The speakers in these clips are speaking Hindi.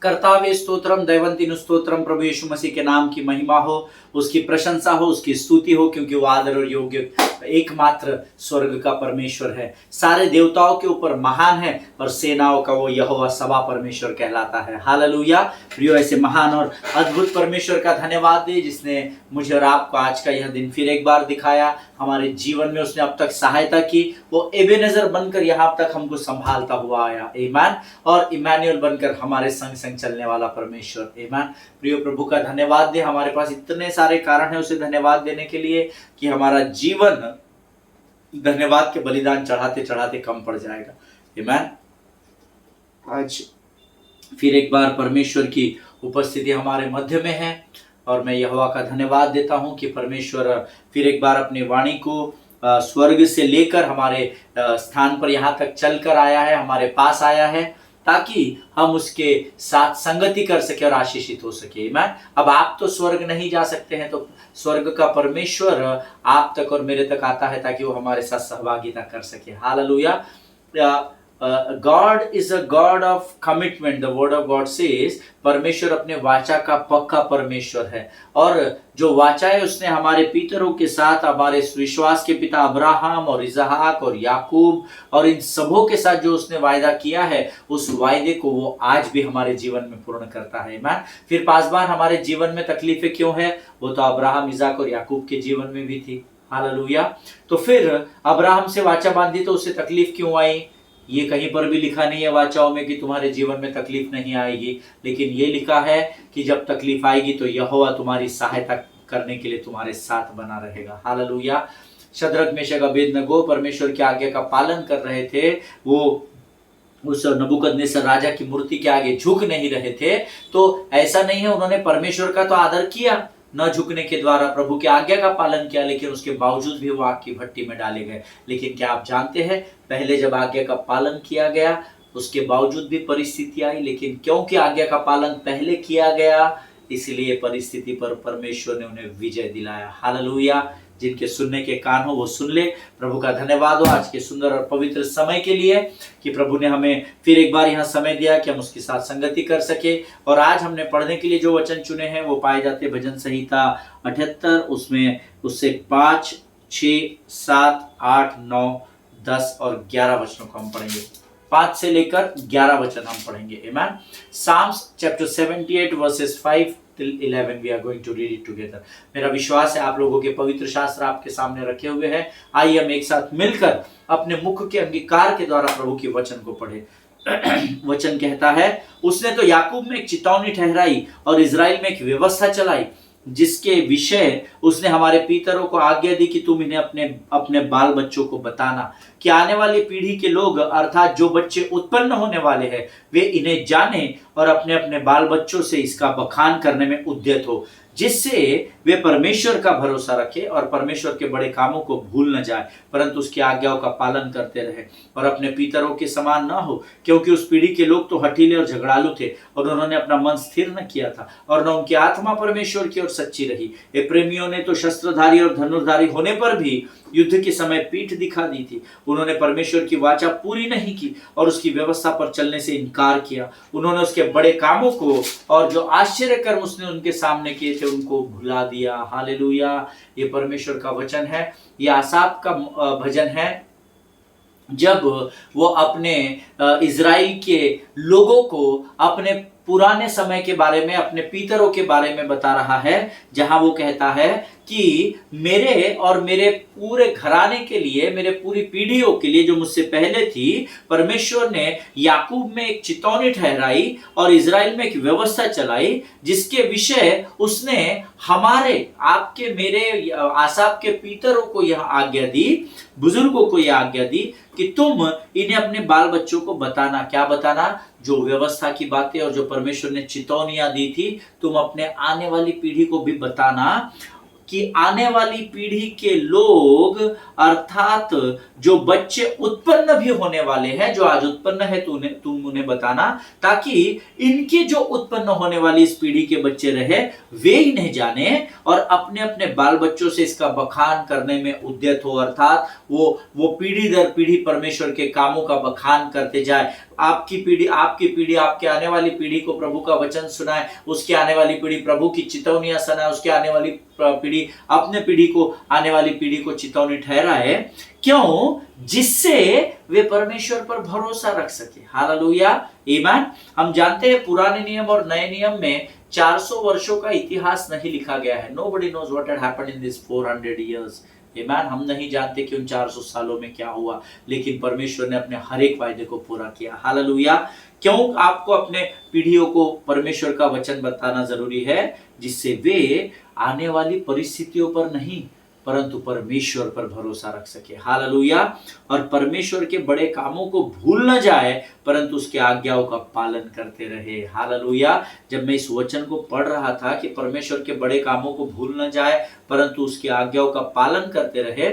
कर्तावे स्तोत्रम दैवंतिन स्तोत्रम, प्रभु यीशु मसीह के नाम की महिमा हो, उसकी प्रशंसा हो, उसकी स्तुति हो, क्योंकि वो आदर और योग्य एकमात्र स्वर्ग का परमेश्वर है। सारे देवताओं के ऊपर महान है और सेनाओं का वो यहोवा सभा परमेश्वर कहलाता है। हालेलुया। प्रियो, ऐसे महान और अद्भुत परमेश्वर का धन्यवाद दे जिसने मुझे और आपको आज का यह दिन फिर एक बार दिखाया। हमारे जीवन में उसने अब तक सहायता की, वो एबेनेजर बनकर यहाँ तक हमको संभालता हुआ आया। ईमान। और इमानुएल बनकर हमारे संग संग चलने वाला परमेश्वर। ईमान। प्रियो, प्रभु का धन्यवाद दे। हमारे पास इतने सारे कारण है उसे धन्यवाद देने के लिए कि हमारा जीवन धन्यवाद के बलिदान चढ़ाते चढ़ाते कम पड़ जाएगा। ईमान। आज फिर एक बार परमेश्वर की उपस्थिति हमारे मध्य में है और मैं यहोवा का धन्यवाद देता हूं कि परमेश्वर फिर एक बार अपनी वाणी को स्वर्ग से लेकर हमारे स्थान पर यहाँ तक चलकर आया है, हमारे पास आया है, ताकि हम उसके साथ संगति कर सके और आशीषित हो सके। मैं अब आप तो स्वर्ग नहीं जा सकते हैं, तो स्वर्ग का परमेश्वर आप तक और मेरे तक आता है ताकि वो हमारे साथ सहभागिता कर सके। Hallelujah. God is a God of commitment. The word of God says, परमेश्वर अपने वाचा का पक्का परमेश्वर है, और जो वाचा है उसने हमारे पितरों के साथ, हमारे विश्वास के पिता अब्राहम और इसहाक और याकूब और इन सबों के साथ जो उसने वायदा किया है, उस वायदे को वो आज भी हमारे जीवन में पूर्ण करता है। ईमान। फिर पासबान हमारे जीवन में तकलीफें क्यों है? वो तो अब्राहम, इसहाक और याकूब के जीवन में भी थी। हालेलुया। तो फिर अब्राहम से वाचा बांधी तो उसे तकलीफ क्यों आई? ये कहीं पर भी लिखा नहीं है वाचाओं में कि तुम्हारे जीवन में तकलीफ नहीं आएगी, लेकिन ये लिखा है कि जब तकलीफ आएगी तो यहोवा तुम्हारी सहायता करने के लिए तुम्हारे साथ बना रहेगा। हालेलुया। शद्रक, मेशक, अबेदनगो परमेश्वर की आज्ञा का पालन कर रहे थे। वो उस नबूकदनेस्सर राजा की मूर्ति के आगे झुक नहीं रहे थे, तो ऐसा नहीं है, उन्होंने परमेश्वर का तो आदर किया, न झुकने के द्वारा प्रभु की आज्ञा का पालन किया, लेकिन उसके बावजूद भी वो आग की भट्टी में डाले गए। लेकिन क्या आप जानते हैं, पहले जब आज्ञा का पालन किया गया उसके बावजूद भी परिस्थिति आई, लेकिन क्योंकि आज्ञा का पालन पहले किया गया इसलिए परिस्थिति पर परमेश्वर ने उन्हें विजय दिलाया। हालेलुया। जिनके सुनने के कान हो वो सुन ले। प्रभु का धन्यवाद हो आज के सुंदर और पवित्र समय के लिए कि प्रभु ने हमें फिर एक बार यहाँ समय दिया कि हम उसके साथ संगति कर सके। और आज हमने पढ़ने के लिए जो वचन चुने हैं वो पाए जाते भजन संहिता 78, उसमें उससे 5, 6, 7, 8, 9, 10 और 11 वचनों को हम पढ़ेंगे। 5 से लेकर 11 वचन हम पढ़ेंगे। आमेन। Psalms chapter 78 verses 5 till 11 we are going to read it together। मेरा विश्वास है आप लोगों के पवित्र शास्त्र आपके सामने रखे हुए हैं। आइए हम एक साथ मिलकर अपने मुख के अंगीकार के द्वारा प्रभु के वचन को पढ़े। वचन कहता है, उसने तो याकूब में एक चेतावनी ठहराई और इजराइल में एक व्यवस्था चलाई, जिसके विषय उसने हमारे पितरों को आज्ञा दी कि तुम इन्हें अपने अपने बाल बच्चों को बताना, कि आने वाली पीढ़ी के लोग अर्थात जो बच्चे उत्पन्न होने वाले हैं वे इन्हें जाने और अपने अपने बाल बच्चों से इसका बखान करने में उद्यत हो, जिससे वे परमेश्वर का भरोसा रखें और परमेश्वर के बड़े कामों को भूल न जाए, परंतु उसकी आज्ञाओं का पालन करते रहे और अपने पितरों के समान न हो, क्योंकि उस पीढ़ी के लोग तो हठीले और झगड़ालू थे और उन्होंने अपना मन स्थिर न किया था और न उनकी आत्मा परमेश्वर की ओर सच्ची रही। ये प्रेमियों ने तो शस्त्रधारी और धनुर्धारी होने पर भी युद्ध के समय पीठ दिखा दी थी। उन्होंने परमेश्वर की वाचा पूरी नहीं की और उसकी व्यवस्था पर चलने से इनकार किया। उन्होंने उसके बड़े कामों को और जो आश्चर्य कर्म उसने उनके सामने किए थे उनको भुला दिया। हालेलुया। ये परमेश्वर का वचन है। ये आसाफ का भजन है, जब वो अपने इजराइल के लोगों को अपने पुराने समय के बारे में, अपने पितरों के बारे में बता रहा है, जहां वो कहता है कि मेरे और मेरे पूरे घराने के लिए, मेरे पूरी पीढ़ियों के लिए जो मुझसे पहले थी, परमेश्वर ने याकूब में एक चेतावनी ठहराई और इजराइल में एक व्यवस्था चलाई, जिसके विषय उसने हमारे, आपके, मेरे, आसाफ के पितरों को यह आज्ञा दी, बुजुर्गों को यह आज्ञा दी कि तुम इन्हें अपने बाल बच्चों को बताना। क्या बताना? जो व्यवस्था की बातें और जो परमेश्वर ने चेतावनियां दी थी, तुम अपने आने वाली पीढ़ी को भी बताना, कि आने वाली पीढ़ी के लोग अर्थात जो बच्चे उत्पन्न भी होने वाले हैं, जो आज उत्पन्न है तुम उन्हें बताना, ताकि इनके जो उत्पन्न होने वाली इस पीढ़ी के बच्चे रहे वे इन्हें जाने और अपने अपने बाल बच्चों से इसका बखान करने में उद्यत हो, अर्थात वो पीढ़ी दर पीढ़ी परमेश्वर के कामों का बखान करते जाए। आपकी पीढ़ी आपके आने वाली पीढ़ी को प्रभु का वचन सुनाए, उसकी आने वाली पीढ़ी प्रभु की चितौनियां सुनाए, उसकी आने वाली पीढ़ी अपने पीढ़ी को आने वाली पीढ़ी को चितौनी ठहराए। क्यों? जिससे वे परमेश्वर पर भरोसा रख सके। हालेलुया, आमीन। हम जानते हैं पुराने नियम और नए नियम में 400 वर्षों का इतिहास नहीं लिखा गया है। Nobody knows what had happened in this 400 years. आमीन। हम नहीं जानते कि उन 400 सालों में क्या हुआ, लेकिन परमेश्वर ने अपने हर एक वायदे को पूरा किया। हालेलुया। क्यों आपको अपने पीढ़ियों को परमेश्वर का वचन बताना जरूरी है? जिससे वे आने वाली परिस्थितियों पर नहीं परंतु परमेश्वर पर भरोसा रख सके। हालेलुया। और परमेश्वर के बड़े कामों को भूल न जाए परंतु उसके आज्ञाओं का पालन करते रहे। हालेलुया। जब मैं इस वचन को पढ़ रहा था कि परमेश्वर के बड़े कामों को भूल न जाए परंतु उसकी आज्ञाओं का पालन करते रहे,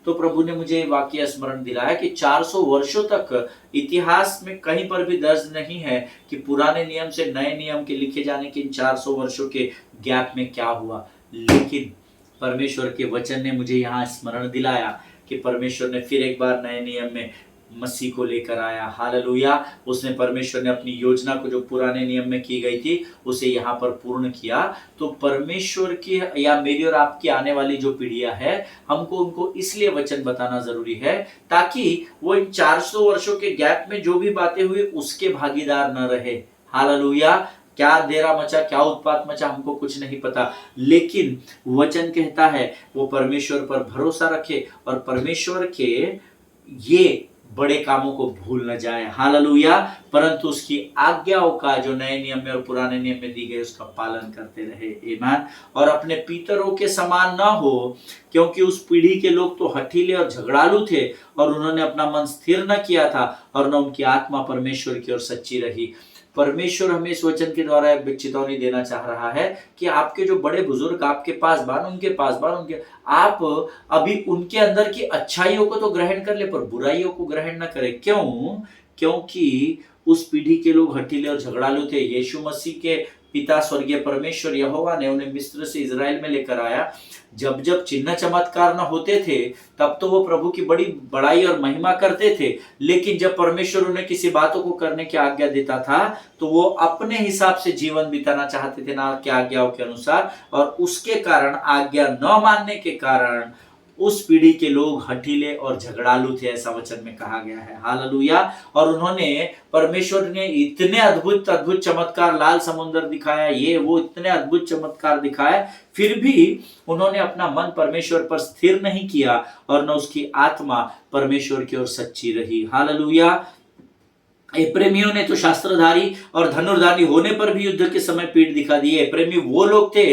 तो प्रभु ने मुझे वाक्य स्मरण दिलाया कि 400 वर्षों तक इतिहास में कहीं पर भी दर्ज नहीं है कि पुराने नियम से नए नियम के लिखे जाने के इन 400 वर्षों के गैप में क्या हुआ। लेकिन परमेश्वर के वचन ने मुझे यहाँ स्मरण दिलाया कि परमेश्वर ने फिर एक बार नए नियम में मसीह को लेकर आया। हालेलुया। उसने परमेश्वर ने अपनी योजना को जो पुराने नियम में की गई थी उसे यहाँ पर पूर्ण किया। तो परमेश्वर की या मेरी और आपकी आने वाली जो पीढ़ियां है, हमको उनको इसलिए वचन बताना जरूरी है ताकि वो इन 400 वर्षों के गैप में जो भी बातें हुई उसके भागीदार न रहे। हालेलुया। क्या देरा मचा, क्या उत्पात मचा, हमको कुछ नहीं पता, लेकिन वचन कहता है वो परमेश्वर पर भरोसा रखे और परमेश्वर के ये बड़े कामों को भूल न जाए। हालेलुया। परंतु उसकी आज्ञाओं का जो नए नियम में और पुराने नियम में दी गई उसका पालन करते रहे। आमीन। और अपने पितरों के समान ना हो, क्योंकि उस पीढ़ी के लोग तो हठीले और झगड़ालू थे और उन्होंने अपना मन स्थिर न किया था और न उनकी आत्मा परमेश्वर की ओर सच्ची रही। परमेश्वर हमें इस वचन के द्वारा एक चेतावनी देना चाह रहा है कि आपके जो बड़े बुजुर्ग आपके पास बान उनके आप अभी उनके अंदर की अच्छाइयों को तो ग्रहण कर ले पर बुराइयों को ग्रहण न करें। क्यों? क्योंकि उस पीढ़ी के लोग हठीले और झगड़ालू थे। यीशु मसीह के पिता स्वर्गीय परमेश्वर यहोवा ने उन्हें मिस्र से इजराइल में लेकर आया। जब जब चिन्ह चमत्कार न होते थे तब तो वो प्रभु की बड़ी बड़ाई और महिमा करते थे, लेकिन जब परमेश्वर उन्हें किसी बातों को करने की आज्ञा देता था तो वो अपने हिसाब से जीवन बिताना चाहते थे, ना कि आज्ञाओं के अनुसार। और उसके कारण, आज्ञा न मानने के कारण उस पीढ़ी के लोग हठीले और झगड़ालू थे, ऐसा वचन में कहा गया है। हालेलुया। और उन्होंने, परमेश्वर ने इतने अद्भुत अद्भुत चमत्कार, लाल समुद्र दिखाया, ये वो इतने अद्भुत चमत्कार दिखाए, फिर भी उन्होंने अपना मन परमेश्वर पर स्थिर नहीं किया और न उसकी आत्मा परमेश्वर की ओर सच्ची रही। हालेलुया। प्रेमियों ने तो शास्त्रधारी और धनुर्धारी होने पर भी युद्ध के समय पीठ दिखा दी है। प्रेमी वो लोग थे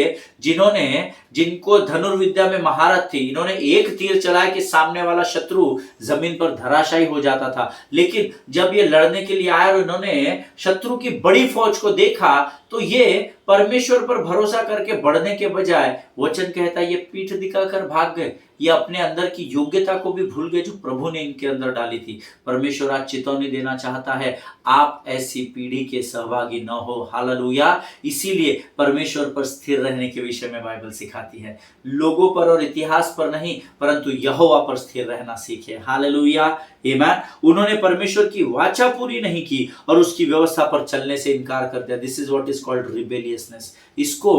जिनको धनुर्विद्या में महारत थी। इन्होंने एक तीर चलाया कि सामने वाला शत्रु जमीन पर धराशायी हो जाता था, लेकिन जब ये लड़ने के लिए आए और इन्होंने शत्रु की बड़ी फौज को देखा तो ये परमेश्वर पर भरोसा करके बढ़ने के बजाय, वचन कहता है, ये पीठ दिखाकर भाग गए। ये अपने अंदर की योग्यता को भी भूल गए जो प्रभु ने इनके अंदर डाली थी। परमेश्वर आज चेतावनी देना चाहता है, आप ऐसी पीढ़ी के सहभागी न हो। हालेलुया। इसीलिए परमेश्वर पर स्थिर रहने के विषय में बाइबल सिखाती है। लोगों पर और इतिहास पर नहीं परंतु यहोवा पर स्थिर रहना सीखे। हालेलुया। आमीन। उन्होंने परमेश्वर की वाचा पूरी नहीं की और उसकी व्यवस्था पर चलने से इनकार कर दिया। This is what is called rebelliousness. इसको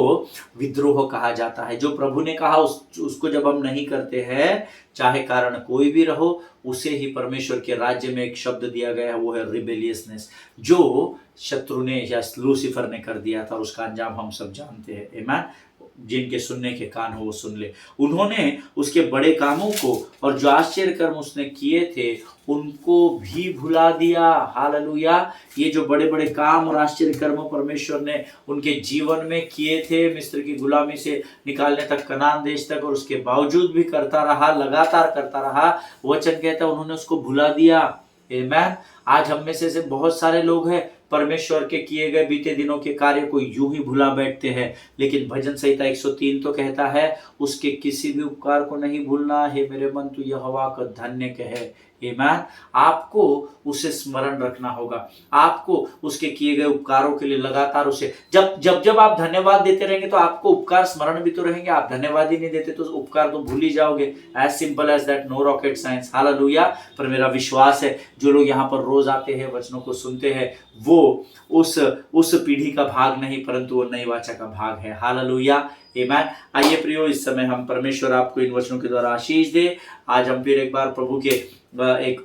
विद्रोह कहा जाता है। जो प्रभु ने कहा उसको जब हम नहीं करते हैं, चाहे कारण कोई भी रहो, उसे ही परमेश्वर के राज्य में एक शब्द दिया गया है, वो है रिबेलियसनेस, जो शत्रु ने या लूसीफर ने कर दिया था। उसका अंजाम हम सब जानते हैं। आमीन। जिनके सुनने के कान हो वो सुन ले। उन्होंने उसके बड़े कामों को और जो आश्चर्य कर्म उसने किए थे उनको भी भुला दिया। हालेलुया। ये जो बड़े बड़े काम और आश्चर्य कर्म परमेश्वर ने उनके जीवन में किए थे, मिस्र की गुलामी से निकालने तक, कनान देश तक, और उसके बावजूद भी करता रहा, लगातार करता रहा। वचन कहता है उन्होंने उसको भुला दिया। आमीन। आज हम में से बहुत सारे लोग हैं, परमेश्वर के किए गए बीते दिनों के कार्य को यूं ही भुला बैठते हैं, लेकिन भजन संहिता 103 तो कहता है उसके किसी भी उपकार को नहीं भूलना। हे मेरे मन तू यहोवा का धन्य कहे। आमीन। आपको उसे स्मरण रखना होगा, आपको उसके किए गए उपकारों के लिए लगातार उसे जब जब जब आप धन्यवाद देते रहेंगे तो आपको उपकार स्मरण भी तो रहेंगे। आप धन्यवाद ही नहीं देते तो उपकार तो भूल ही जाओगे। As simple as that, no rocket science. Hallelujah. पर मेरा विश्वास है जो लोग यहाँ पर रोज आते हैं, वचनों को सुनते हैं, वो उस पीढ़ी का भाग नहीं परंतु वो नई वाचा का भाग है। हालेलुया। आमीन। आइए प्रियो, इस समय हम परमेश्वर आपको इन वचनों के द्वारा आशीष दे। आज हम फिर एक बार प्रभु के एक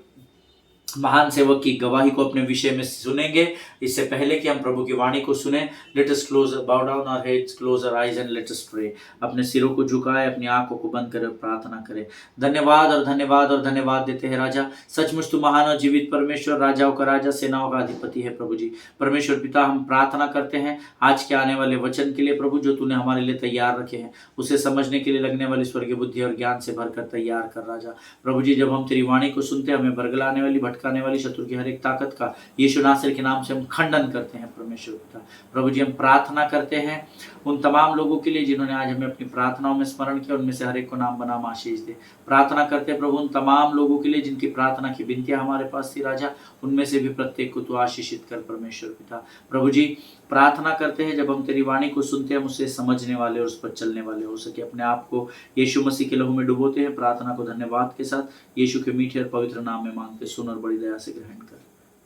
महान सेवक की गवाही को अपने विषय में सुनेंगे। इससे पहले कि हम प्रभु की वाणी को सुने, let us close bow down our heads, close our eyes and let us pray. अपने सिरों को झुकाए, अपनी आंखों को बंद करे, प्रार्थना करें। धन्यवाद और धन्यवाद और धन्यवाद देते हैं राजा। सचमुच तू महान और जीवित परमेश्वर, राजाओं का राजा, सेनाओं का अधिपति है प्रभु जी। परमेश्वर पिता, हम प्रार्थना करते हैं आज के आने वाले वचन के लिए प्रभु, जो तूने हमारे लिए तैयार रखे हैं, उसे समझने के लिए लगने वाली स्वर्गीय बुद्धि और ज्ञान से भरकर तैयार कर राजा। प्रभु जी, जब हम तेरी वाणी को सुनते हैं, हमें बरगलाने वाली, भटकाने वाली शत्रु की हर एक ताकत का यीशु नासरी के नाम से हम खंडन करते हैं परमेश्वर पिता। प्रभु जी, हम प्रार्थना करते हैं उन तमाम लोगों के लिए जिन्होंने आज हमें अपनी प्रार्थनाओं में स्मरण किया, उनमें से हर एक को नाम बनाम आशीष दे। प्रार्थना करते हैं प्रभु उन तमाम लोगों के लिए जिनकी प्रार्थना की विनतियां हमारे पास थी राजा, उनमें से भी प्रत्येक को तू आशीषित कर परमेश्वर पिता। प्रभु जी, प्रार्थना करते हैं जब हम तेरी वाणी को सुनते हैं, हम उसे समझने वाले और उस पर चलने वाले हो सके। अपने आप को यीशु मसीह के लहू में डुबोते हैं। प्रार्थना को धन्यवाद के साथ यीशु के मीठे और पवित्र नाम में मांगते, सुन और बड़ी दया से ग्रहण कर,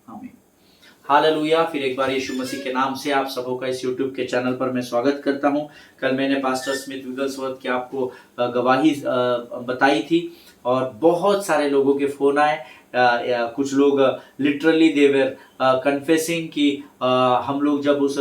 आमीन। हालेलुया। फिर एक बार यीशु मसीह के नाम से आप सबों का इस यूट्यूब के चैनल पर मैं स्वागत करता हूं। कल मैंने पास्टर स्मिथ विगलस्वर्थ की आपको गवाही बताई थी और बहुत सारे लोगों के फोन आए। कुछ लोग लिटरली देवर कन्फेसिंग कि हम लोग जब उस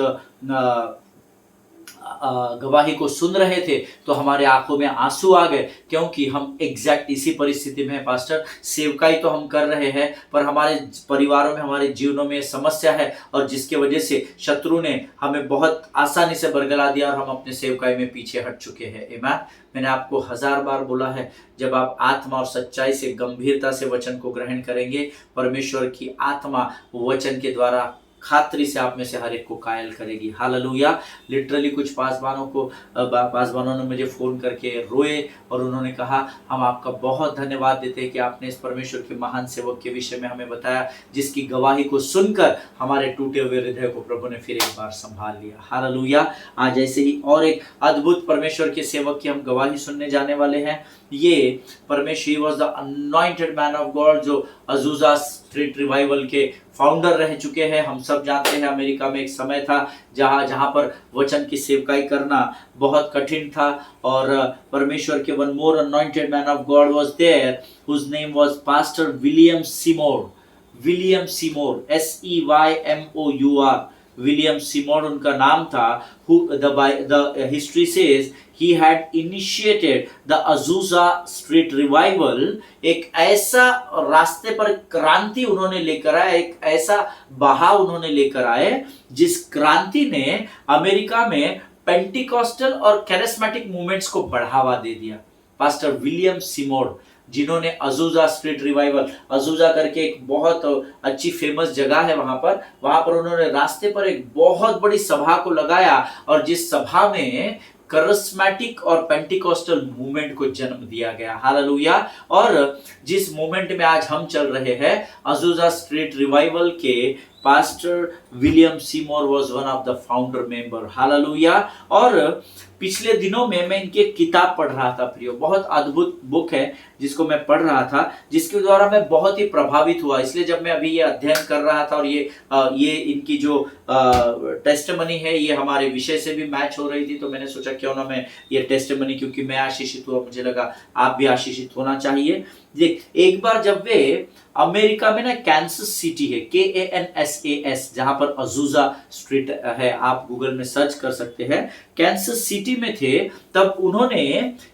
गवाही को सुन रहे थे तो हमारे आंखों में आंसू आ गए, क्योंकि हम एग्जैक्ट इसी परिस्थिति में है पास्टर। सेवकाई तो हम कर रहे हैं पर हमारे परिवारों में, हमारे जीवनों में समस्या है और जिसके वजह से शत्रु ने हमें बहुत आसानी से बरगला दिया और हम अपने सेवकाई में पीछे हट चुके हैं। आमीन। मैंने आपको 1000 बार बोला है, जब आप आत्मा और सच्चाई से, गंभीरता से वचन को ग्रहण करेंगे, परमेश्वर की आत्मा वचन के द्वारा खातरी से आप में से हर एक को कायल करेगी। हालेलुया। लिटरली कुछ पासवानों ने मुझे फोन करके रोए और उन्होंने कहा, हम आपका बहुत धन्यवाद देते हैं कि आपने इस परमेश्वर के महान सेवक के विषय में हमें बताया, जिसकी गवाही को सुनकर हमारे टूटे हुए हृदय को प्रभु ने फिर एक बार संभाल लिया। हालेलुया। आज ऐसे ही और एक अद्भुत परमेश्वर के सेवक की हम गवाही सुनने जाने वाले हैं। ये परमेश्वर was the anointed man of God, जो अजूजा स्ट्रीट रिवाइवल के फाउंडर रह चुके हैं। हम सब जानते हैं अमेरिका में एक समय था जहां पर वचन की सेवकाई करना बहुत कठिन था और परमेश्वर के one more anointed man of God was there, whose name was pastor William Seymour. William Seymour, SEYMOUR, William Seymour उनका नाम था। The history says he had initiated the Azusa Street Revival। एक ऐसा रास्ते पर क्रांति उन्होंने लेकर आए, एक ऐसा बहाव उन्होंने लेकर आए जिस क्रांति ने अमेरिका में पेंटिकॉस्टल और कैरिस्मेटिक मूवमेंट्स को बढ़ावा दे दिया। पास्टर विलियम सीमोर, जिन्होंने अजूजा स्ट्रीट रिवाइवल, अजूजा करके एक बहुत अच्छी फेमस जगह है वहां पर उन्होंने रास्ते पर एक बहुत बड़ी सभा को लगाया और जिस सभा में करिस्मेटिक और पेंटिकॉस्टल मूवमेंट को जन्म दिया गया। हालेलुया। और जिस मूवमेंट में आज हम चल रहे हैं, अजूजा स्ट्रीट रिवाइवल के pastor William Seymour was one of the founder member. Hallelujah. और पिछले दिनों में मैं इनकी एक किताब पढ़ रहा था प्रियो, बहुत अद्भुत बुक है जिसको मैं पढ़ रहा था, जिसके द्वारा मैं बहुत ही प्रभावित हुआ। इसलिए जब मैं अभी ये अध्ययन कर रहा था और ये इनकी जो टेस्टिमनी है ये हमारे विषय से भी मैच हो रही थी, तो मैंने सोचा क्यों ना मैं ये टेस्टिमनी, क्योंकि मैं आशीषित हुआ, मुझे लगा आप भी आशीषित होना चाहिए। एक बार जब वे अमेरिका में ना कैंसस सिटी है, KANSAS, जहां पर अजूजा स्ट्रीट है, आप गूगल में सर्च कर सकते हैं, कैंसस सिटी में थे, तब उन्होंने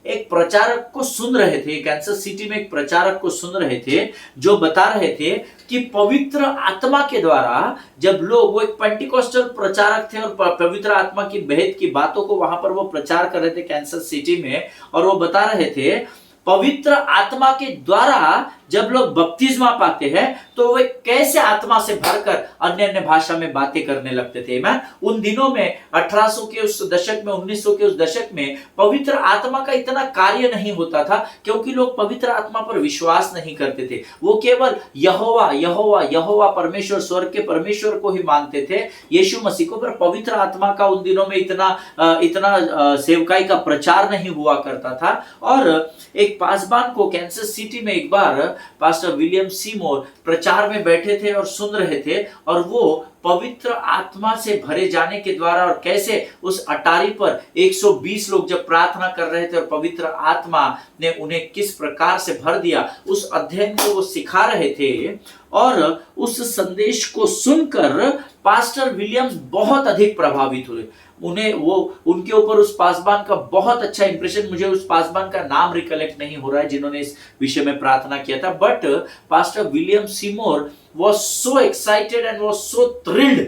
एक प्रचारक को सुन रहे थे। कैंसस सिटी में एक प्रचारक को सुन रहे थे जो बता रहे थे कि पवित्र आत्मा के द्वारा जब लोग, वो एक पेंटिकॉस्टल प्रचारक थे और पवित्र आत्मा की भेद की बातों को वहां पर वो प्रचार कर रहे थे कैंसस सिटी में, और वो बता रहे थे पवित्र आत्मा के द्वारा जब लोग बपतिस्मा पाते हैं तो वे कैसे आत्मा से भरकर अन्य अन्य भाषा में बातें करने लगते थे। मैं उन दिनों में 1800 के उस दशक में, 1900 के उस दशक में पवित्र आत्मा का इतना कार्य नहीं होता था, क्योंकि लोग पवित्र आत्मा पर विश्वास नहीं करते थे। वो केवल यहोवा यहोवा यहोवा परमेश्वर, स्वर्ग के परमेश्वर को ही मानते थे, यीशु मसीह को। पर पवित्र आत्मा का उन दिनों में इतना सेवकाई का प्रचार नहीं हुआ करता था। और एक पासबान को कैंसस सिटी में एक बार पास्टर विलियम सीमोर प्रचार में बैठे थे और सुन रहे थे, और वो पवित्र आत्मा से भरे जाने के द्वारा और कैसे उस अटारी पर 120 लोग जब प्रार्थना कर रहे थे और पवित्र आत्मा ने उन्हें किस प्रकार से भर दिया, उस अध्ययन को वो सिखा रहे थे। और उस संदेश को सुनकर पास्टर विलियम्स बहुत अधिक प्रभावित हुए। उनके ऊपर उस पासबान का बहुत अच्छा इंप्रेशन, मुझे उस पासबान का नाम रिकलेक्ट नहीं हो रहा है जिन्होंने इस विषय में प्रार्थना किया था, but pastor William Seymour was so excited and was so thrilled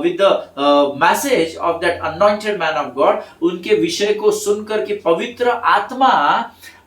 with the message of that anointed man of God। उनके विषय को सुनकर कि पवित्र आत्मा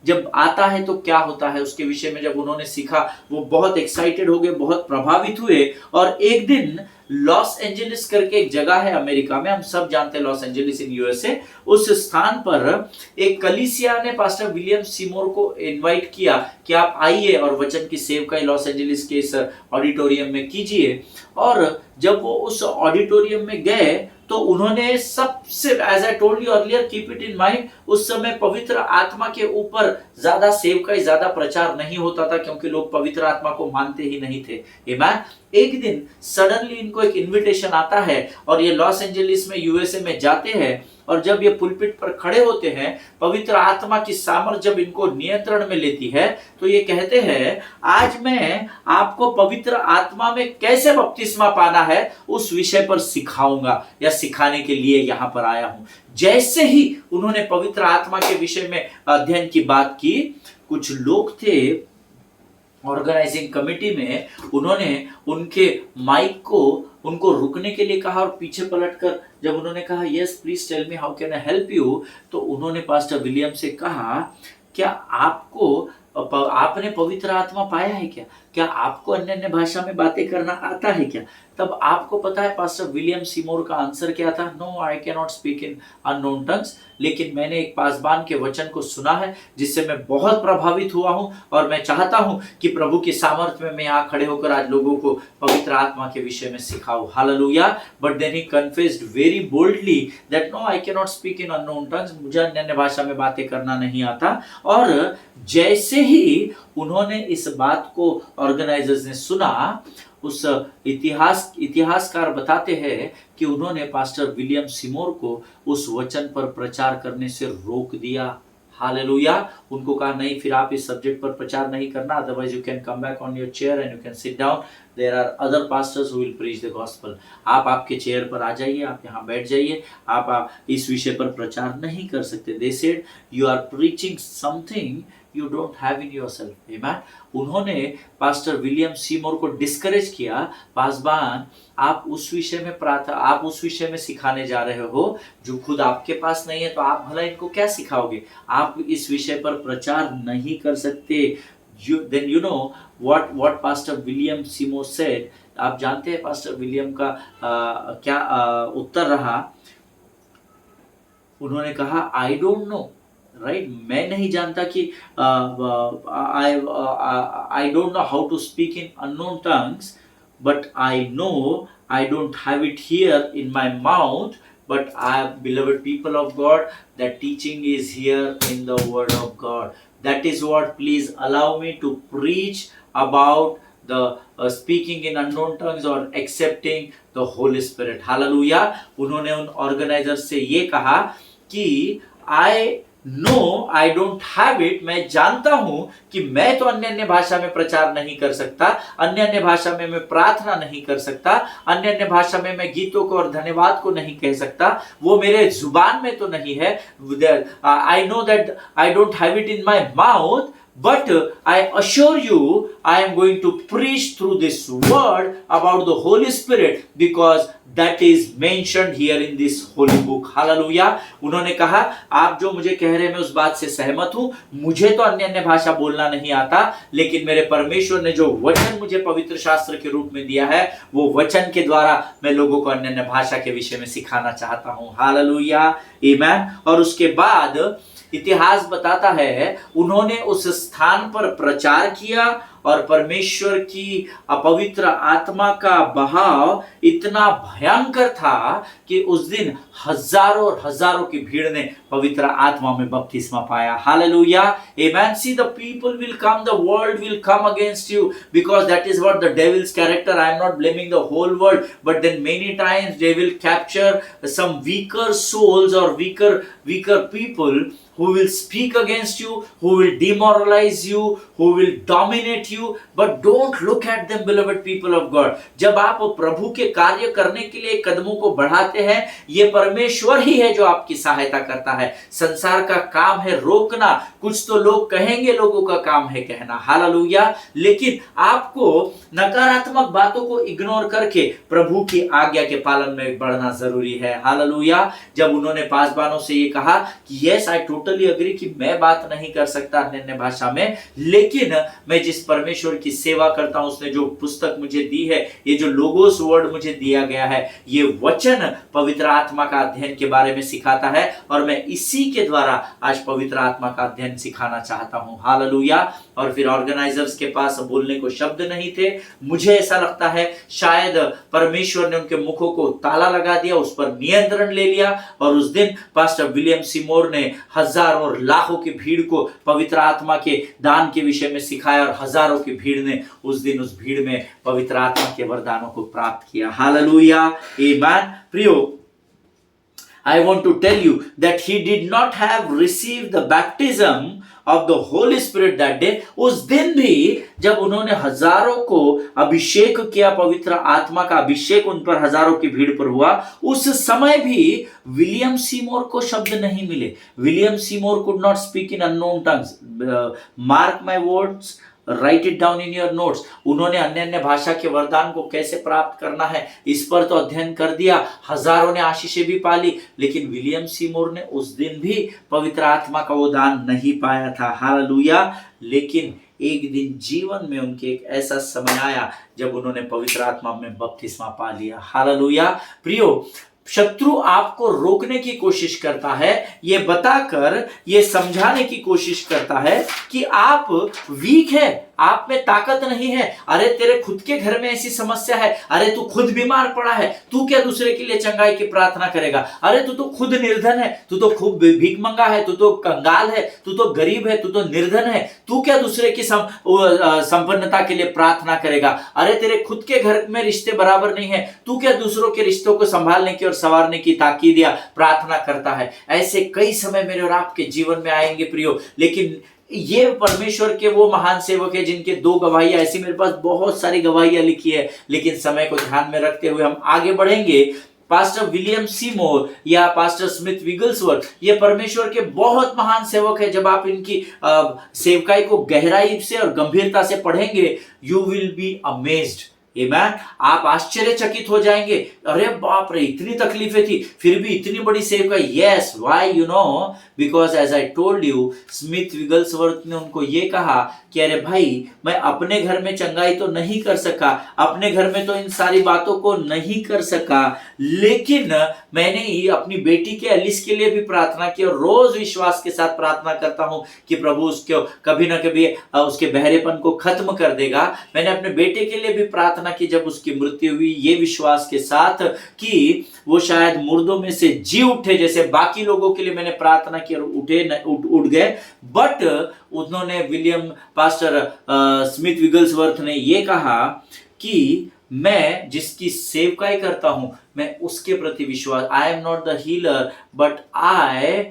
जब आता है तो क्या होता है, उसके विषय में जब उन्होंने सीखा, वो बहुत एक्साइटेड हो गए, बहुत प्रभावित हुए। और एक दिन लॉस एंजलिस करके एक जगह है अमेरिका में, हम सब जानते हैं लॉस एंजलिस इन यूएसए, उस स्थान पर एक कलीसिया ने पास्टर विलियम सीमोर को इनवाइट किया कि आप आइए और वचन की सेवकाई लॉस एंजलिस के इस ऑडिटोरियम में कीजिए। और जब वो उस ऑडिटोरियम में गए तो उन्होंने सबसे, as I told you earlier, keep it in mind, उस समय पवित्र आत्मा के ऊपर ज्यादा सेवकाई, ज्यादा प्रचार नहीं होता था, क्योंकि लोग पवित्र आत्मा को मानते ही नहीं थे। आमीन। एक दिन सडनली इनको एक इनविटेशन आता है और ये लॉस एंजलिस में यूएसए में जाते हैं, और जब ये पुलपिट पर खड़े होते हैं, पवित्र आत्मा की सामर्थ जब इनको नियंत्रण में लेती है, तो ये कहते हैं, आज मैं आपको पवित्र आत्मा में कैसे बपतिस्मा पाना है उस विषय पर सिखाऊंगा, या सिखाने के लिए यहां पर आया हूं। जैसे ही उन्होंने पवित्र आत्मा के विषय में अध्ययन की बात की, कुछ लोग थे ऑर्गेनाइजिंग कमेटी में, उन्होंने उनके माइक को उनको रुकने के लिए कहा, और पीछे पलटकर जब उन्होंने कहा yes please tell me how can I help you, तो उन्होंने पास्टर विलियम से कहा, क्या आपने पवित्र आत्मा पाया है क्या? क्या आपको अन्य अन्य भाषा में बातें करना आता है क्या? तब आपको पता है पास्टर विलियम सीमोर का आंसर क्या था? No, I can not speak in unknown tongues, लेकिन मैंने एक पासबान के वचन को सुना है जिससे मैं बहुत प्रभावित हुआ हूं, और मैं चाहता हूं कि प्रभु की सामर्थ्य में मैं यहाँ खड़े होकर आज लोगों को पवित्र आत्मा के विषय में सिखाऊं। Hallelujah. But then he confessed very boldly that no, I can not speak in unknown tongues, मुझे अन्य अन्य भाषा में बातें करना नहीं आता। और जैसे ही उन्होंने इस बात को ऑर्गेनाइजर्स ने सुना, उस इतिहासकार बताते हैं कि उन्होंने पास्टर विलियम सीमोर को उस वचन पर प्रचार करने से रोक दिया। हालेलुया। उनको कहा नहीं, फिर आप इस सब्जेक्ट पर प्रचार नहीं करना, otherwise you can come back on your chair and you can sit down, there are other pastors who will preach the gospel. आप आपके चेयर पर आ जाइए, आप यहाँ बैठ जाइए, आप इस विषय पर प्रचार नहीं कर सकते। They said you are preaching something you don't have in yourself. Amen. उन्होंने पास्टर विलियम सीमोर को डिस्करेज किया, पासबान आप उस विषय में सिखाने जा रहे हो जो खुद आपके पास नहीं है, तो आप भला इनको क्या सिखाओगे? आप इस विषय पर प्रचार नहीं कर सकते। Then you know what pastor William Seymour said। आप जानते हैं पास्टर विलियम का क्या उत्तर रहा? उन्होंने कहा I don't know, राइट, मैं नहीं जानता कि I don't know how to speak in unknown tongues, but I know I don't have it here in my mouth, but I, beloved people of God, that teaching is here in the word of God. That is what, please allow me to preach about the speaking in unknown tongues or accepting the Holy Spirit. Hallelujah. उन्होंने उन ऑर्गेनाइजर से ये कहा कि no I don't have it, मैं जानता हूं कि मैं तो अन्य अन्य भाषा में प्रचार नहीं कर सकता, अन्य अन्य भाषा में मैं प्रार्थना नहीं कर सकता, अन्य अन्य भाषा में मैं गीतों को और धन्यवाद को नहीं कह सकता, वो मेरे जुबान में तो नहीं है। I know that I don't have it in my mouth, but I assure you I am going to preach through this word about the Holy Spirit because that is mentioned here in this holy book. Hallelujah. उन्होंने कहा आप जो मुझे कह रहे हैं मैं उस बात से सहमत हूं, मुझे तो अन्य अन्य भाषा बोलना नहीं आता, लेकिन मेरे परमेश्वर ने जो वचन मुझे पवित्र शास्त्र के रूप में दिया है वो वचन के द्वारा मैं लोगों को अन्य अन्य भाषा के विषय में सिखाना चाहता हूं. हालेलुया, आमेन. और उसके बाद इतिहास बताता है उन्होंने उस स्थान पर प्रचार किया और परमेश्वर की अपवित्र आत्मा का बहाव इतना भयंकर था कि उस दिन हजारों और हजारों की भीड़ ने पवित्र आत्मा में बपतिस्मा पाया. Hallelujah, amen. See, the people will come, the world will come against you because that is what the devil's character. I am not blaming the whole world, but then many times they will capture some weaker souls or weaker people who will speak against you, who will demoralize you, who will dominate you. But don't look at them, beloved people of God. जब आप प्रभु के कार्य करने के लिए कदमों को बढ़ाते हैं, ये परमेश्वर ही है जो आपकी सहायता करता है. संसार का काम है रोकना. कुछ तो लोग कहेंगे, लोगों का काम है कहना. हालेलुया. लेकिन आपको नकारात्मक बातों को इग्नोर करके प्रभु की आज्ञा के पालन में बढ़ना जरूरी है. हालेलुया. जब उन्होंने पासबानों से ये कहा कि यस आई टोटली अग्री कि मैं बात नहीं कर सकता अन्य भाषा में, लेकिन मैं जिस परमेश्वर की सेवा करता हूं उसने जो पुस्तक मुझे दी है, ये जो लोगोस वर्ड मुझे दिया गया है, ये वचन पवित्र आत्मा का अध्ययन के बारे में सिखाता है और मैं इसी के द्वारा आज पवित्र आत्मा का अध्ययन सिखाना चाहता हूं. हालेलुया. और फिर ऑर्गेनाइजर्स के पास बोलने को शब्द नहीं थे. मुझे ऐसा लगता है शायद परमेश्वर ने उनके मुखों को ताला लगा दिया, उस पर नियंत्रण ले लिया और उस दिन पास्टर विलियम सीमोर ने हजारों और लाखों की भीड़ को पवित्र आत्मा के दान के विषय में सिखाया और हजारों की भीड़ ने उस दिन उस भीड़ में पवित्र आत्मा के वरदानों को प्राप्त किया. हालेलुया, आमेन. प्रियो, I want to tell you that he did not have received the baptism of the Holy Spirit that day. उस दिन भी जब उन्होंने हजारों को अभिषेक किया, पवित्र आत्मा का अभिषेक उन पर हजारों की भीड़ पर हुआ, उस समय भी विलियम सीमोर को शब्द नहीं मिले. William Seymour could not speak in unknown tongues. Mark my words. Right it down in your notes. उन्होंने अन्य अन्य भाषा के वरदान को कैसे प्राप्त करना है इस पर तो अध्ययन कर दिया, हजारों ने आशीषें भी पाली, लेकिन विलियम सीमोर ने उस दिन भी पवित्र आत्मा का वो दान नहीं पाया था. हालेलुया. लेकिन एक दिन जीवन में उनके एक ऐसा समय आया जब उन्होंने पवित्र आत्मा में बपतिस्मा पा लिया. हालेलुया. प्रियो, शत्रु आपको रोकने की कोशिश करता है, ये बताकर ये समझाने की कोशिश करता है कि आप वीक है, आप में ताकत नहीं है. अरे तेरे खुद के घर में ऐसी समस्या है, अरे तू खुद बीमार पड़ा है, तू क्या दूसरे के लिए चंगाई की प्रार्थना करेगा. अरे तू तो खुद निर्धन है, तू तो खूब भीख मंगा है, तू तो कंगाल है, तू तो गरीब है, तू तो निर्धन है, तू क्या दूसरे की संपन्नता के लिए प्रार्थना करेगा. अरे तेरे खुद के घर में रिश्ते बराबर नहीं है, तू क्या दूसरों के रिश्तों को संभालने की और संवारने की ताकीद या प्रार्थना करता है. ऐसे कई समय मेरे और आपके जीवन में आएंगे प्रियो. लेकिन ये परमेश्वर के वो महान सेवक है जिनके दो गवाहियां, ऐसी मेरे पास बहुत सारी गवाहियां लिखी है, लेकिन समय को ध्यान में रखते हुए हम आगे बढ़ेंगे. पास्टर विलियम सीमोर या पास्टर स्मिथ विगल्सवर्थ, ये परमेश्वर के बहुत महान सेवक है. जब आप इनकी सेवकाई को गहराई से और गंभीरता से पढ़ेंगे, यू विल बी अमेज्ड. आमेन. आप आश्चर्यचकित हो जाएंगे. अरे बाप रे, इतनी तकलीफें थी फिर भी इतनी बड़ी सेवकाई. Yes, why you know, because as I told you, Smith Wigglesworth ने उनको ये कहा कि अरे भाई, मैं अपने घर में चंगाई तो नहीं कर सका, अपने घर में तो इन सारी बातों को नहीं कर सका, लेकिन मैंने ही अपनी बेटी के एलिस के लिए भी प्रार्थना की और रोज विश्वास के साथ प्रार्थना करता हूं कि प्रभु उसको कभी ना कभी उसके बहरेपन को खत्म कर देगा. मैंने अपने बेटे के लिए भी प्रार्थना की जब उसकी मृत्यु हुई, ये विश्वास के साथ कि वो शायद मुर्दों में से जी उठे, जैसे बाकी लोगों के लिए मैंने प्रार्थना की और उठ गए. बट उन्होंने पास्टर स्मिथ विगल्सवर्थ ने ये कहा कि मैं जिसकी सेवकाई करता हूं, मैं उसके प्रति विश्वास, I am not the healer but I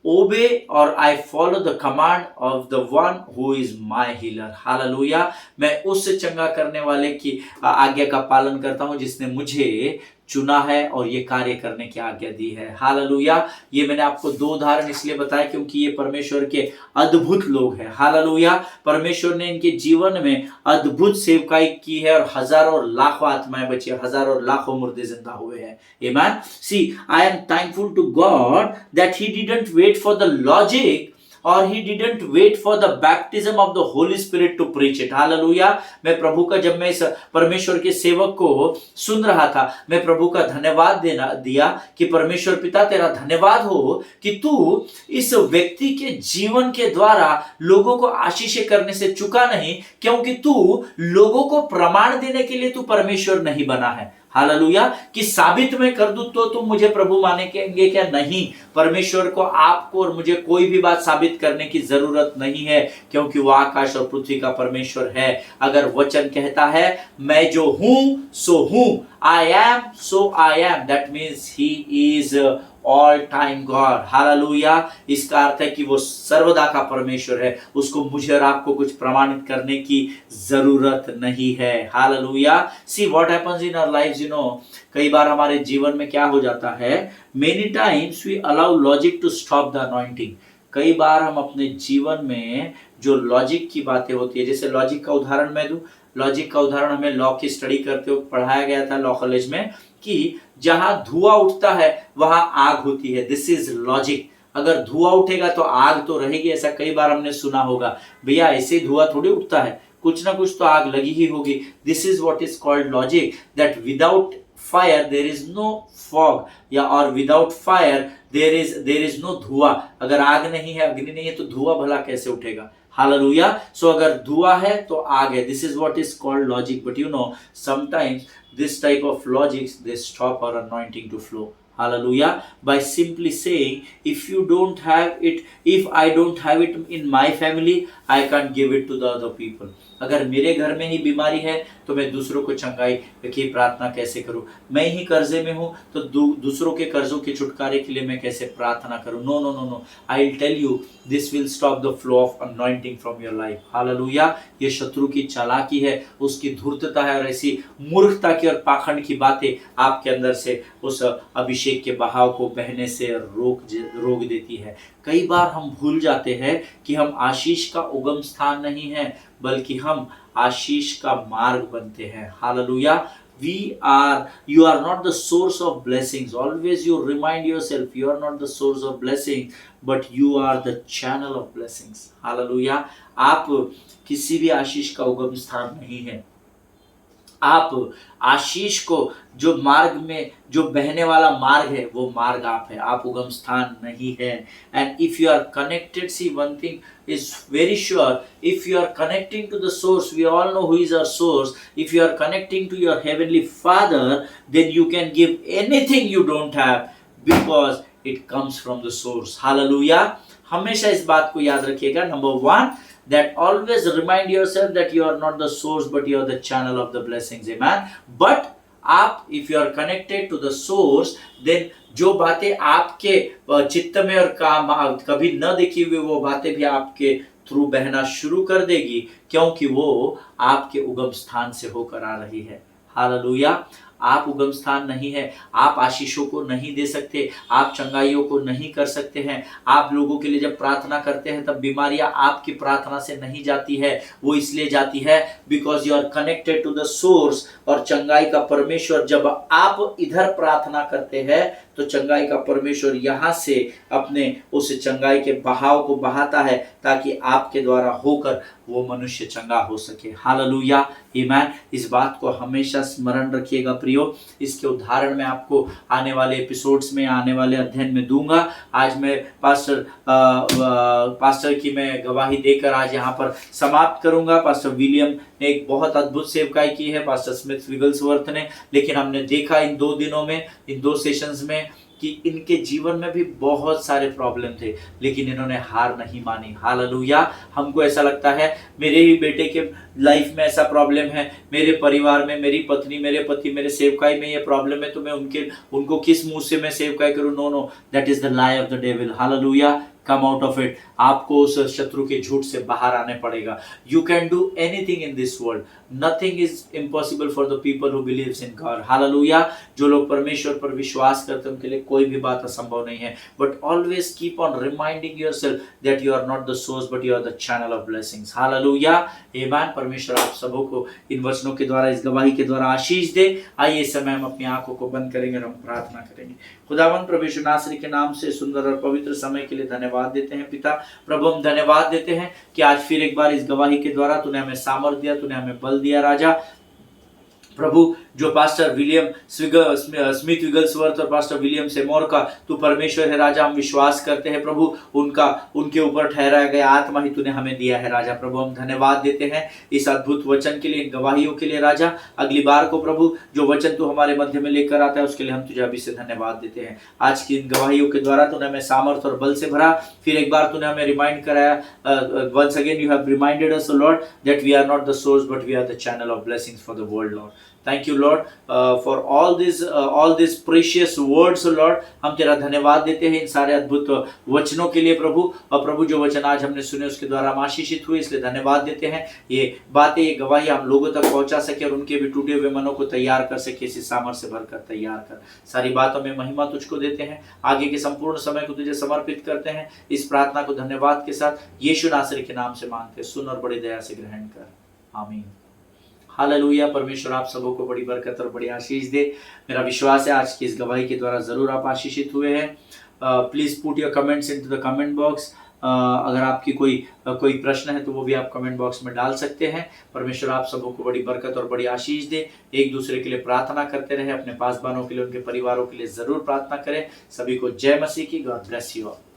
obey or I follow the command of the one who is my healer. Hallelujah. मैं उस चंगा करने वाले की आज्ञा का पालन करता हूं जिसने मुझे चुना है और ये कार्य करने की आज्ञा दी है। हालेलुया। ये मैंने आपको 2 उदाहरण इसलिए बताया क्योंकि ये परमेश्वर के अद्भुत लोग हैं। हालेलुया। परमेश्वर ने इनके जीवन में अद्भुत सेवकाई की है और हजारों और लाखों आत्माएं बची, हजारों और लाखों मुर्दे जिंदा हुए हैं। Amen. So I am thankful to God that he didn't wait for the logic और he didn't wait for the baptism of the Holy Spirit to preach it. Hallelujah. मैं प्रभु का, जब मैं इस परमेश्वर के सेवक को सुन रहा था, मैं प्रभु का धन्यवाद दिया कि परमेश्वर पिता तेरा धन्यवाद हो कि तू इस व्यक्ति के जीवन के द्वारा लोगों को आशीष करने से चुका नहीं, क्योंकि तू लोगों को प्रमाण देने के लिए तू परमेश्वर नहीं बना है। हालेलुया। कि साबित मैं कर दूं तो तुम मुझे प्रभु मानेंगे क्या? नहीं। परमेश्वर को, आपको और मुझे कोई भी बात साबित करने की जरूरत नहीं है, क्योंकि वो आकाश और पृथ्वी का परमेश्वर है। अगर वचन कहता है मैं जो हूं सो हूं, I am so I am, that means he is all time God. Hallelujah. इसका अर्थ है कि वो सर्वदा का परमेश्वर है, उसको मुझे और आपको कुछ प्रमाणित करने की जरूरत नहीं है। Hallelujah. See what happens in our lives, कई बार हमारे जीवन में क्या हो जाता है, many times we allow logic to stop the anointing. कई बार हम अपने जीवन में जो लॉजिक की बातें होती है, जैसे लॉजिक का उदाहरण मैं दूं, लॉजिक का उदाहरण हमें लॉ की स्टडी करते हुए पढ़ाया गया था लॉ कॉलेज में कि जहां धुआं उठता है वहां आग होती है। This is logic. अगर धुआं उठेगा तो आग तो रहेगी, ऐसा कई बार हमने सुना होगा। भैया ऐसे धुआं थोड़ी उठता है, कुछ ना कुछ तो आग लगी ही होगी। This is what is called logic, that without fire there is no fog, या और without fire there is no धुआं। अगर आग नहीं है, अग्नि नहीं है, तो धुआं भला कैसे उठेगा? हालेलुया। सो अगर धुआं है तो आग है। This is what is called logic. But sometimes this type of logics, they stop our anointing to flow. Hallelujah. By simply saying, if you don't have it, if I don't have it in my family, I can't give it to the other people. अगर मेरे घर में ही बीमारी है तो मैं दूसरों को चंगाई की प्रार्थना कैसे करूं? मैं ही कर्जे में हूं तो दूसरों के कर्जों के छुटकारे के लिए मैं कैसे प्रार्थना करूं? No no no no, I will tell you, this will stop the flow of anointing from your life. Hallelujah. ये शत्रु की चालाकी है, उसकी धूर्तता है, और ऐसी मूर्खता की और पाखंड की बातें आपके अंदर से उस अभिषेक के बहाव को बहने से रोक देती है। कई बार हम भूल जाते हैं कि हम आशीष का उगम स्थान नहीं है, बल्कि हम आशीष का मार्ग बनते हैं। Hallelujah. You are not the source of blessings. Always you remind yourself, you are not the source of blessings, but you are the channel of blessings. Hallelujah. आप किसी भी आशीष का उगम स्थान नहीं है। आप आशीष को, जो मार्ग में जो बहने वाला मार्ग है, वो मार्ग आप है, आप उगम स्थान नहीं है। And if you are connected, see one thing is very sure, if you are connecting to the source, we all know who is our source, if you are connecting to your heavenly father, then you can give anything you don't have, because it comes from the source. Hallelujah. हमेशा इस बात को याद रखिएगा। Number 1, that always remind yourself that you are not the source, but you are the channel of the blessings. Amen. But आप, if you are connected to the source, then जो बातें आपके चित्त में और काम कभी न देखी हुई, वो बातें भी आपके थ्रू बहना शुरू कर देगी, क्योंकि वो आपके उगम स्थान से होकर आ रही है। हालेलुया। आप उगम स्थान नहीं है, आप आशीषों को नहीं दे सकते, आप चंगाइयों को नहीं कर सकते हैं। आप लोगों के लिए जब प्रार्थना करते हैं तब बीमारियां आपकी प्रार्थना से नहीं जाती है, वो इसलिए जाती है because you are connected to the source. और चंगाई का परमेश्वर, जब आप इधर प्रार्थना करते हैं तो चंगाई का परमेश्वर यहाँ से अपने उस चंगाई के बहाव को बहाता है, ताकि आपके द्वारा होकर वो मनुष्य चंगा हो सके। हालेलुया। आमीन। इस बात को हमेशा स्मरण रखिएगा प्रियो। इसके उदाहरण मैं आपको आने वाले एपिसोड्स में, आने वाले अध्ययन में दूंगा। आज मैं पास्टर की मैं गवाही देकर आज यहाँ पर समाप्त करूंगा। पास्टर विलियम ने एक बहुत अद्भुत सेवकाई की है, पास्टर स्मिथ विगल्सवर्थ ने, लेकिन हमने देखा इन 2 दिनों में, इन 2 सेशंस में, कि इनके जीवन में भी बहुत सारे प्रॉब्लम थे, लेकिन इन्होंने हार नहीं मानी। हालेलुया। हमको ऐसा लगता है मेरे ही बेटे के लाइफ में ऐसा प्रॉब्लम है, मेरे परिवार में, मेरी पत्नी, मेरे पति, मेरे सेवकाई में ये प्रॉब्लम है, तो मैं उनको किस मुंह से मैं सेवकाई करूं? No no, that is the lie of the devil. Hallelujah. Come out of it. आपको उस शत्रु के झूठ से बाहर आने पड़ेगा। You can do anything in this world, nothing is impossible for the people who believes in God. Hallelujah. जो लोग परमेश्वर पर विश्वास करते हैं उनके लिए कोई भी बात असंभव नहीं है। But always keep on reminding yourself that you are not the source but you are the channel of blessings. Hallelujah. Amen. परमेश्वर आप सबों को इन वचनों के द्वारा, इस गवाही के द्वारा आशीष दे। आइए इस समय हम अपनी आंखों को बंद करेंगे और हम प्रार्थना करेंगे। खुदावंद प्रभु यीशु नासरी के नाम से सुंदर और पवित्र समय के लिए धन्यवाद देते हैं पिता। प्रभु हम धन्यवाद देते हैं कि आज फिर एक बार इस गवाही के द्वारा तूने हमें सामर्थ दिया, तूने हमें बल दिया राजा। प्रभु जो पास्टर विलियम स्मिथ विगल्सवर्थ और पास्टर विलियम सेमोर का तू परमेश्वर है राजा, हम विश्वास करते हैं प्रभु उनके ऊपर ठहराया गया आत्मा ही तूने हमें दिया है राजा। प्रभु हम धन्यवाद देते हैं इस अद्भुत वचन के लिए, इन गवाहियों के लिए राजा। अगली बार को प्रभु जो वचन तू हमारे मध्य में लेकर आता है उसके लिए हम तुझे अभी से धन्यवाद देते हैं। आज की इन गवाहियों के द्वारा तूने हमें सामर्थ और बल से भरा। फिर एक बार तूने हमें रिमाइंड कराया, once again you have reminded us Lord that we are not the source but we are the channel of blessings for the world Lord. Thank you Lord for all these precious words Lord। हम तेरा धन्यवाद देते हैं इन सारे अद्भुत वचनों के लिए प्रभु। और प्रभु जो वचन आज हमने सुने उसके द्वारा हम आशीषित हुए, इसलिए धन्यवाद देते हैं। ये बातें, ये गवाही हम लोगों तक पहुंचा सके और उनके भी टूटे हुए मनों को तैयार कर सके, इसी सामर्थ्य से भरकर तैयार कर। सारी बातों में महिमा तुझको देते हैं। आगे के संपूर्ण समय को तुझे समर्पित करते हैं। इस प्रार्थना को धन्यवाद के साथ यीशु नासरी के नाम से मांगते, सुन और बड़ी दया से ग्रहण कर। आमीन। हालेलुया। परमेश्वर आप सबों को बड़ी बरकत और बड़ी आशीष दे। मेरा विश्वास है आज की इस गवाही के द्वारा जरूर आप आशीषित हुए हैं। Please put your comments into the comment box. अगर आपकी कोई प्रश्न है तो वो भी आप कमेंट बॉक्स में डाल सकते हैं। परमेश्वर आप सबों को बड़ी बरकत और बड़ी आशीष दे। एक दूसरे के लिए प्रार्थना करते रहे, अपने पासबानों के लिए, उनके परिवारों के लिए जरूर प्रार्थना करें। सभी को जय मसीह की। God bless you all.